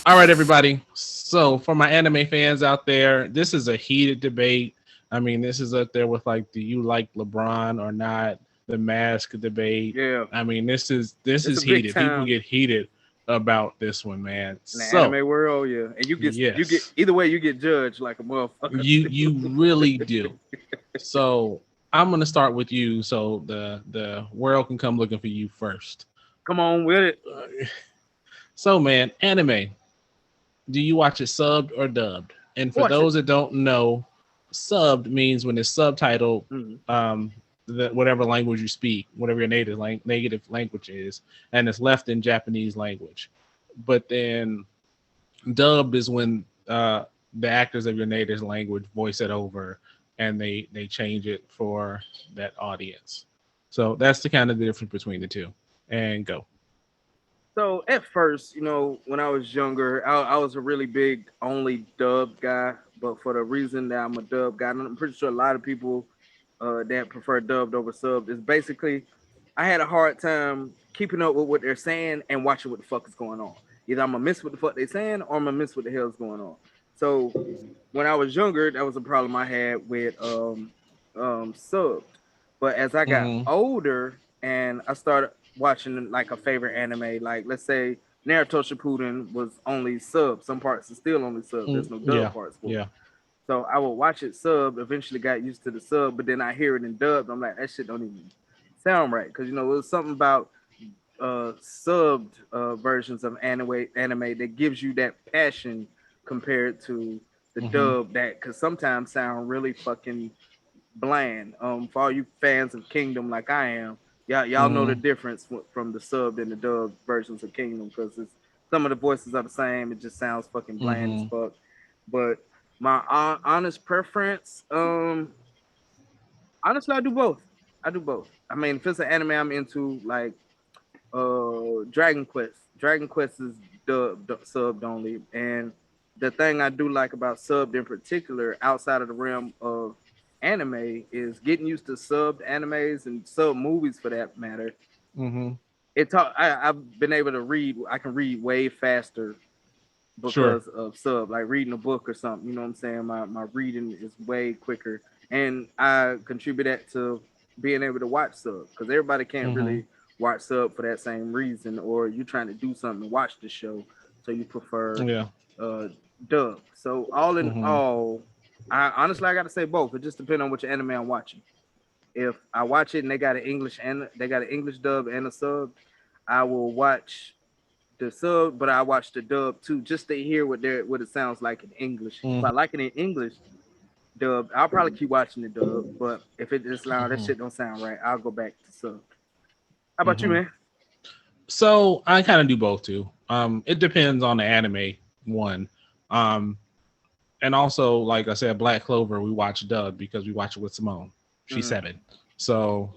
All right, everybody. So, for my anime fans out there, this is a heated debate. I mean, this is up there with like, do you like LeBron or not? The mask debate. Yeah, I mean, this it's is a big heated. People time get heated about this one, man. in the So, anime world. Yeah, and you get yes, either way, you get judged like a motherfucker. you really do. So, I'm gonna start with you, so the world can come looking for you first. Come on with it. So, man, anime. Do you watch it subbed or dubbed? And for Watch it. those that don't know, subbed means when it's subtitled, Mhm. um, whatever language you speak, whatever your native language is, and it's left in Japanese language. But then dubbed is when the actors of your native language voice it over, and they change it for that audience. So that's the kind of difference between the two. And go. So at first, when I was younger, I was a really big only dub guy. But for the reason that I'm a dub guy, and I'm pretty sure a lot of people that prefer dubbed over subbed is basically I had a hard time keeping up with what they're saying and watching what the fuck is going on. Either I'm gonna miss what the fuck they're saying or I'm gonna miss what the hell's going on. So when I was younger, that was a problem I had with subbed. But as I got Mm-hmm. older and I started watching like a favorite anime, like let's say Naruto Shippuden was only sub. Some parts are still only sub. There's no dub Yeah, parts for it. yeah. So I would watch it sub. Eventually got used to the sub, but then I hear it in dubbed. I'm like, that shit don't even sound right because it was something about subbed versions of anime that gives you that passion compared to the Mm-hmm. dub that could sometimes sound really fucking bland. For all you fans of Kingdom like I am, y'all know the Mm-hmm. difference from the subbed and the dub versions of Kingdom because it's some of the voices are the same. It just sounds fucking bland as Mm-hmm. fuck. But my honest preference, honestly, I do both. I do both. I mean, if it's an anime I'm into, like Dragon Quest. Dragon Quest is subbed only, and the thing I do like about subbed in particular, outside of the realm of anime, is getting used to subbed animes and sub movies for that matter. Mm-hmm. I've been able to read. I can read way faster Sure. because of sub, like reading a book or something. You know what I'm saying? My reading is way quicker, and I contribute that to being able to watch sub because everybody can't Mm-hmm. really watch sub for that same reason, or you trying to do something to watch the show, so you prefer Yeah. uh dub. So all in Mm-hmm. all, I honestly I got to say both. It just depends on which anime I'm watching. If I watch it and they got an English dub and a sub, I will watch the sub, but I watch the dub too, just to hear what it sounds like in English. If I like it in English dub, I'll probably keep watching the dub. But if it is loud, that Mm-hmm. shit don't sound right, I'll go back to sub. How about you, Mm-hmm. man? So I kind of do both too. It depends on the anime one. Um, and also, like I said, Black Clover, we watch dubbed because we watch it with Simone. She's Mm, 7. So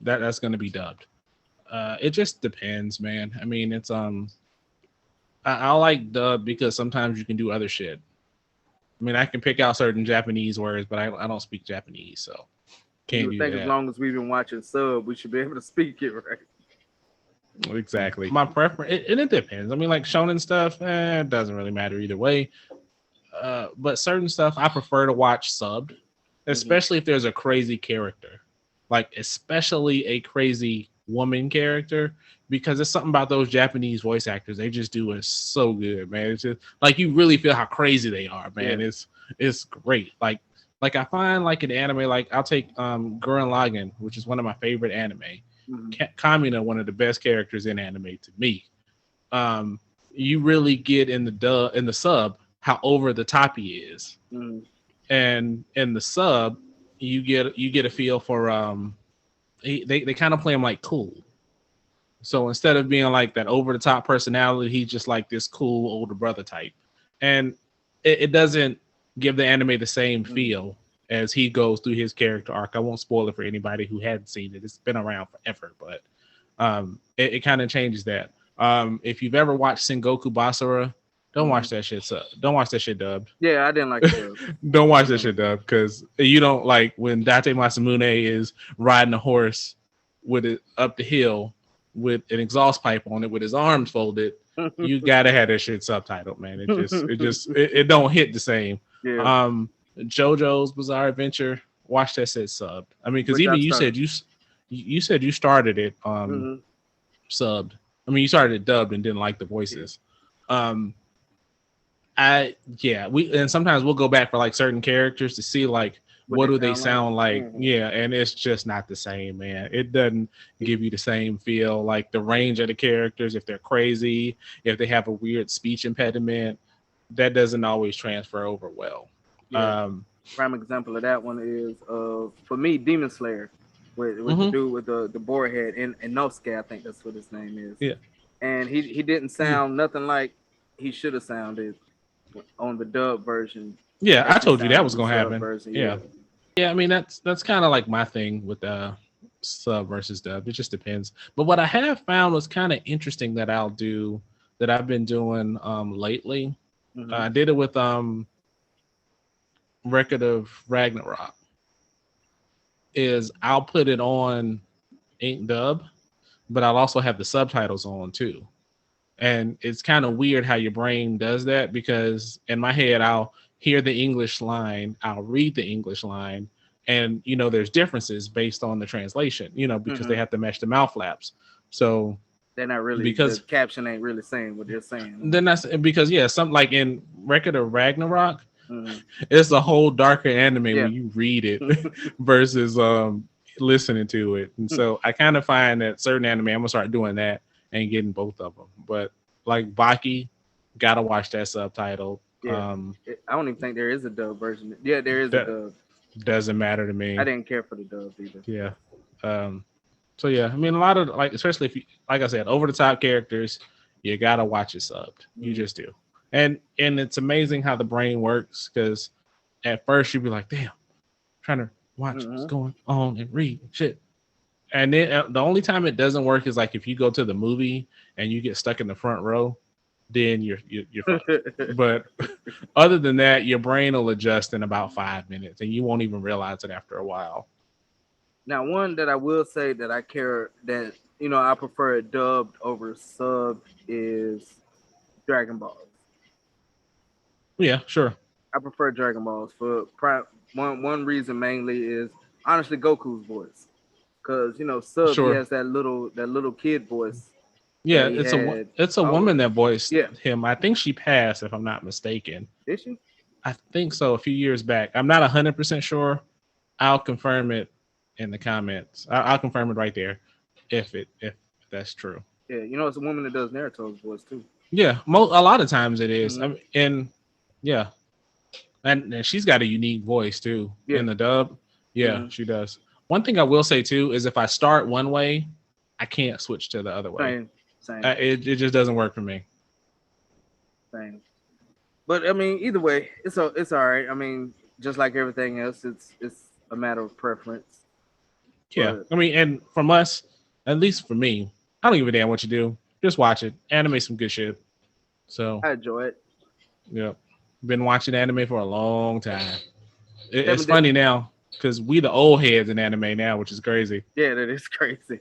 that's gonna be dubbed. It just depends, man. I mean, it's I like dubbed because sometimes you can do other shit. I mean, I can pick out certain Japanese words, but I don't speak Japanese, so you can't would do think as that. long as we've been watching sub, we should be able to speak it right. Exactly. My preference, it depends. I mean, like shonen stuff, it doesn't really matter either way. But certain stuff I prefer to watch subbed, Mm-hmm. especially if there's a crazy character, like especially a crazy woman character, because it's something about those Japanese voice actors. They just do it so good, man. It's just like you really feel how crazy they are, Yeah. man. It's great. Like I find like an anime, like I'll take Guren Lagan, which is one of my favorite anime. Mm-hmm. Kamina, one of the best characters in anime to me. Um, you really get in the sub how over the top he is, Mm-hmm. and in the sub you get a feel for they kind of play him like cool. So instead of being like that over the top personality, he's just like this cool older brother type, and it doesn't give the anime the same Mm-hmm. feel as he goes through his character arc. I won't spoil it for anybody who hadn't seen it. It's been around forever, but it kind of changes that. If you've ever watched Sengoku Basara, don't Mm-hmm. watch that shit. Don't watch that shit dubbed. Yeah, I didn't like it dub. Don't watch that Mm-mm. shit dubbed because you don't like when Date Masamune is riding a horse with it up the hill with an exhaust pipe on it with his arms folded. you gotta have that shit subtitled, man. It don't hit the same. Yeah, JoJo's Bizarre Adventure, watch that shit subbed. I mean, because which even I've started. you said you started it Hmm. subbed. I mean, you started it dubbed and didn't like the Yeah. voices. Um, we and sometimes we'll go back for like certain characters to see like What what they do they sound like. sound like. Hmm. Yeah, and it's just not the same, man. It doesn't give you the same feel. Like the range of the characters, if they're crazy, if they have a weird speech impediment, that doesn't always transfer over well. Yeah. Um, Prime example of that one is for me, Demon Slayer, with the mhm, dude with the boar head and Nosuke, I think that's what his name is. yeah, And he didn't yeah, sound nothing like he should have sounded on the dub version yeah. I as he told you that sounded was on the gonna sub happen. version. Yeah, Yeah. yeah. I mean, that's kind of like my thing with sub versus dub. It just depends. But what I have found was kind of interesting that I've been doing lately. Hmm. I did it with Record of Ragnarok. Is I'll put it on ink dub, but I'll also have the subtitles on too. And it's kind of weird how your brain does that because in my head I'll hear the English line, I'll read the English line, and there's differences based on the translation, because they Hmm. have to match the mouth flaps. So They're not really, the because caption ain't really saying what they're saying. then that's because something like in Record of Ragnarok, Hmm. it's a whole darker anime Yeah. when you read it versus listening to it. And so I kind of find that certain anime, I'm gonna start doing that and getting both of them. But like Baki, gotta watch that subtitle. Yeah. I don't even think there is a dub version. Yeah, there is a That dub. doesn't matter to I me. didn't care for the dub either. Yeah. Um, so yeah, I mean a lot of like, especially if you, like I said, over the top characters, you gotta watch it subbed. You Mm. just do. And it's amazing how the brain works because at first you'd be like, damn, trying to watch what's Hmm. going on and read shit. And then the only time it doesn't work is like if you go to the movie and you get stuck in the front row, then you're fucked. But other than that, your brain will adjust in about 5 minutes, and you won't even realize it after a while. Now, one that I will say that I care that I prefer it dubbed over subbed is Dragon Balls. Yeah, sure, I prefer Dragon Balls for one reason mainly is honestly Goku's voice, because sub he sure. has that little kid voice that Yeah, he had. it's a Oh woman that voiced yeah, him. I think she passed, if I'm not mistaken. did she? I think so. A few years back. I'm not 100% sure. I'll confirm it in the comments. I'll confirm it right there if that's true. Yeah, it's a woman that does Naruto's voice too. Yeah, a lot of times it is. I Hmm. mean, and yeah, and she's got a unique voice too Yeah. in the dub. Yeah, Hmm. she does. One thing I will say too is if I start one way, I can't switch to the other way. Same, same, It just doesn't work for me. same. But I mean, either way, it's all right. I mean, just like everything else, it's a matter of preference. Yeah, But I mean, and from us, at least for me, I don't give a damn what you do. Just watch it. Anime some good shit. So I enjoy it. yeah, been watching anime for a long time. It's Seven funny now because we the old heads in anime now, which is crazy. Yeah, that is crazy.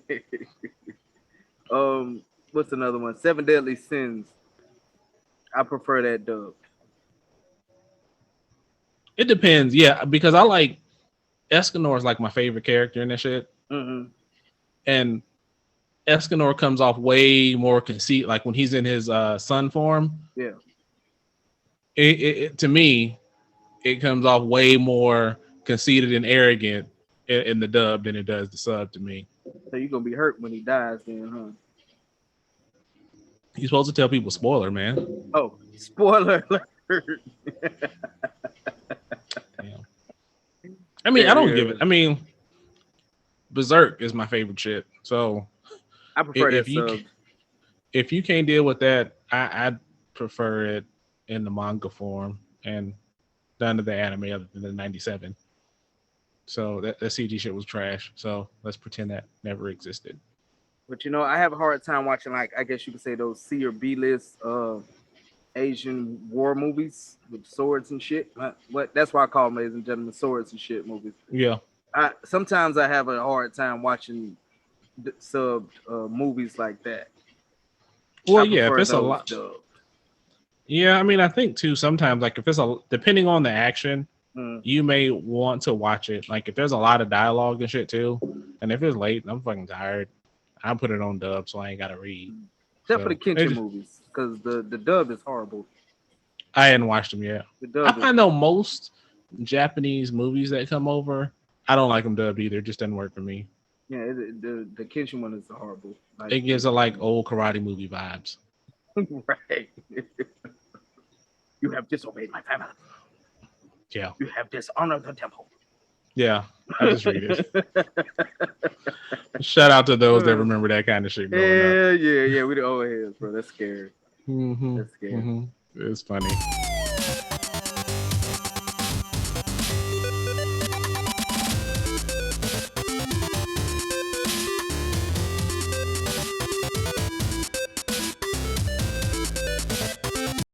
What's another one? Seven Deadly Sins. I prefer that dub. It depends, yeah, because I like Escanor is like my favorite character in that shit, Hmm. and Escanor comes off way more conceit. Like when he's in his sun form, Yeah. to me, it comes off way more conceited and arrogant in the dub than it does the sub to me. So you're gonna be hurt when he dies, then, huh? You're supposed to tell people spoiler, man. Oh, spoiler alert. Yeah. I mean, I Yeah, don't give yeah. it. I mean, Berserk is my favorite shit. So I prefer that if you sub. if you can't deal with that, I prefer it in the manga form and done to the anime other than the 97. So that CG shit was trash. So let's pretend that never existed. But I have a hard time watching, like, I guess you could say, those C or B list Asian war movies with swords and shit. What that's why I call them, ladies and gentlemen, swords and shit movies. Yeah. Sometimes I have a hard time watching subbed movies like that. Well, I yeah, if prefer it's a those lot. dubbed. Yeah, I mean, I think too sometimes like if it's a depending on the action, you may want to watch it. Like if there's a lot of dialogue and shit too, and if it's late, I'm fucking tired. I put it on dub so I ain't gotta read. Except for the Kenshin movies, because the dub is horrible. I hadn't watched them yet. I know most Japanese movies that come over, I don't like them dubbed either. It just doesn't work for me. Yeah, the Kenshin one is horrible. Like, it gives a like old karate movie vibes. Right. You have disobeyed my family. Yeah. You have dishonored the temple. Yeah, I just read it. Shout out to those that remember that kind of shit. Yeah, we the old heads, bro. That's scary. Mm-hmm. That's scary. Mm-hmm. It's funny.